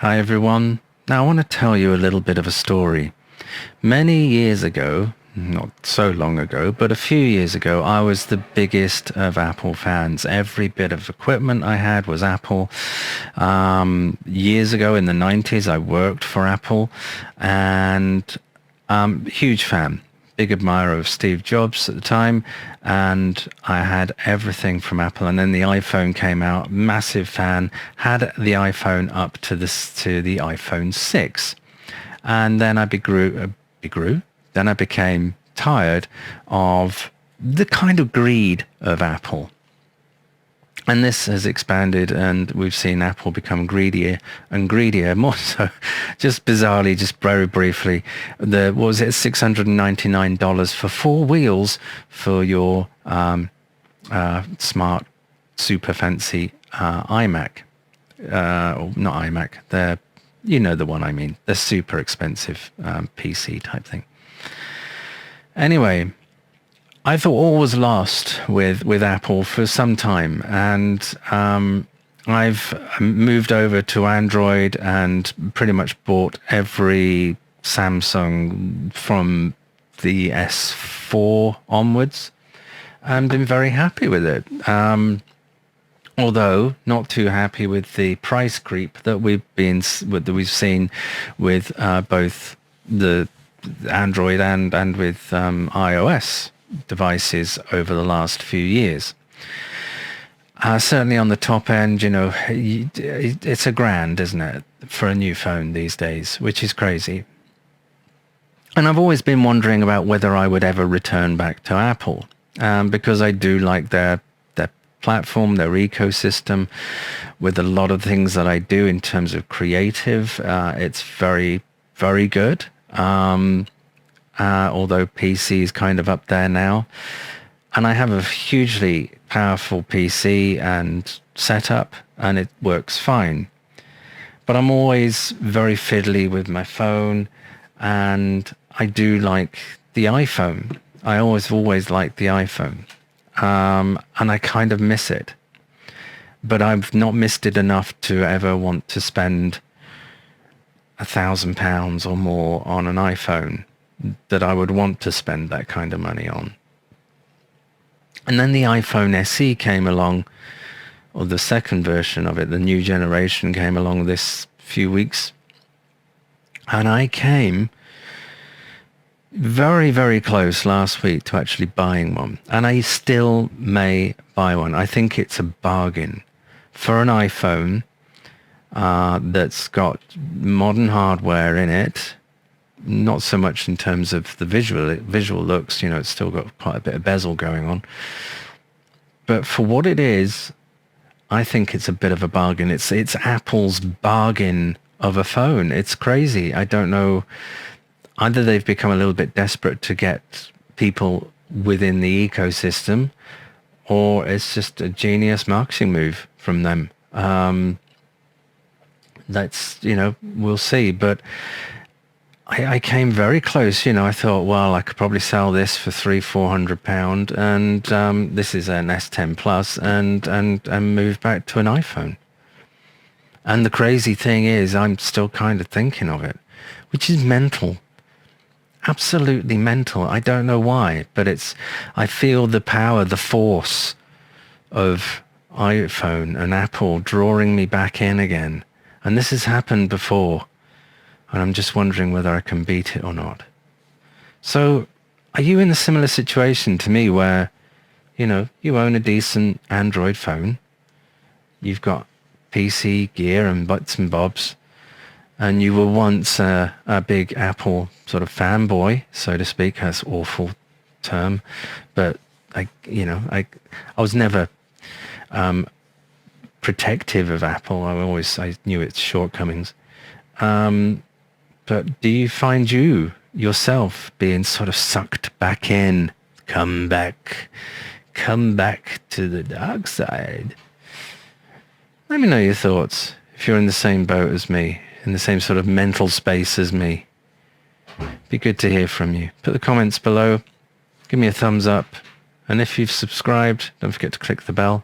Hi everyone. Now I want to tell you a little bit of a story. Many years ago, not so long ago, but a few years ago, I was the biggest of Apple fans. Every bit of equipment I had was Apple. Years ago in the 90s, I worked for Apple and huge fan. Big admirer of Steve Jobs at the time, and I had everything from Apple. And then the iPhone came out, massive fan, had the iPhone up to the iPhone 6. And then then I became tired of the kind of greed of Apple. And this has expanded, and we've seen Apple become greedier and greedier, more so. Just bizarrely, just very briefly, what was it, $699 for 4 wheels for your smart, super fancy iMac. Or not iMac, you know the one I mean, the super expensive PC type thing. Anyway, I thought all was lost with Apple for some time, and I've moved over to Android and pretty much bought every Samsung from the S4 onwards and been very happy with it. Although not too happy with the price creep that we've seen with both the Android and with iOS devices over the last few years. Certainly on the top end, it's $1,000, isn't it, for a new phone these days, which is crazy. And I've always been wondering about whether I would ever return back to Apple, because I do like their platform, their ecosystem, with a lot of things that I do in terms of creative. It's very, very good. Although PC is kind of up there now. And I have a hugely powerful PC and setup, and it works fine. But I'm always very fiddly with my phone, and I do like the iPhone. I always liked the iPhone. And I kind of miss it. But I've not missed it enough to ever want to spend £1,000 or more on an iPhone that I would want to spend that kind of money on. And then the iPhone SE came along, or the second version of it, the new generation came along this few weeks. And I came very, very close last week to actually buying one. And I still may buy one. I think it's a bargain for an iPhone that's got modern hardware in it. Not so much in terms of the visual looks, it's still got quite a bit of bezel going on. But for what it is, I think it's a bit of a bargain. It's Apple's bargain of a phone. It's crazy. I don't know. Either they've become a little bit desperate to get people within the ecosystem, or it's just a genius marketing move from them. We'll see. But I came very close. I thought, well, I could probably sell this for £300-400, and this is an S10 Plus, and move back to an iPhone. And the crazy thing is, I'm still kind of thinking of it, which is mental. Absolutely mental. I don't know why, but I feel the power, the force of iPhone and Apple drawing me back in again. And this has happened before, and I'm just wondering whether I can beat it or not. So are you in a similar situation to me where, you own a decent Android phone, you've got PC gear and bits and bobs, and you were once a big Apple sort of fanboy, so to speak? That's an awful term, but I was never protective of Apple. I knew its shortcomings. But do you find yourself being sort of sucked back in? Come back to the dark side. Let me know your thoughts if you're in the same boat as me, in the same sort of mental space as me. Be good to hear from you. Put the comments below, give me a thumbs up, and if you've subscribed, don't forget to click the bell.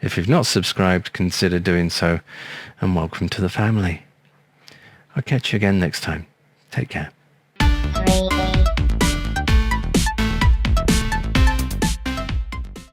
If you've not subscribed, consider doing so, and welcome to the family. I'll catch you again next time. Take care.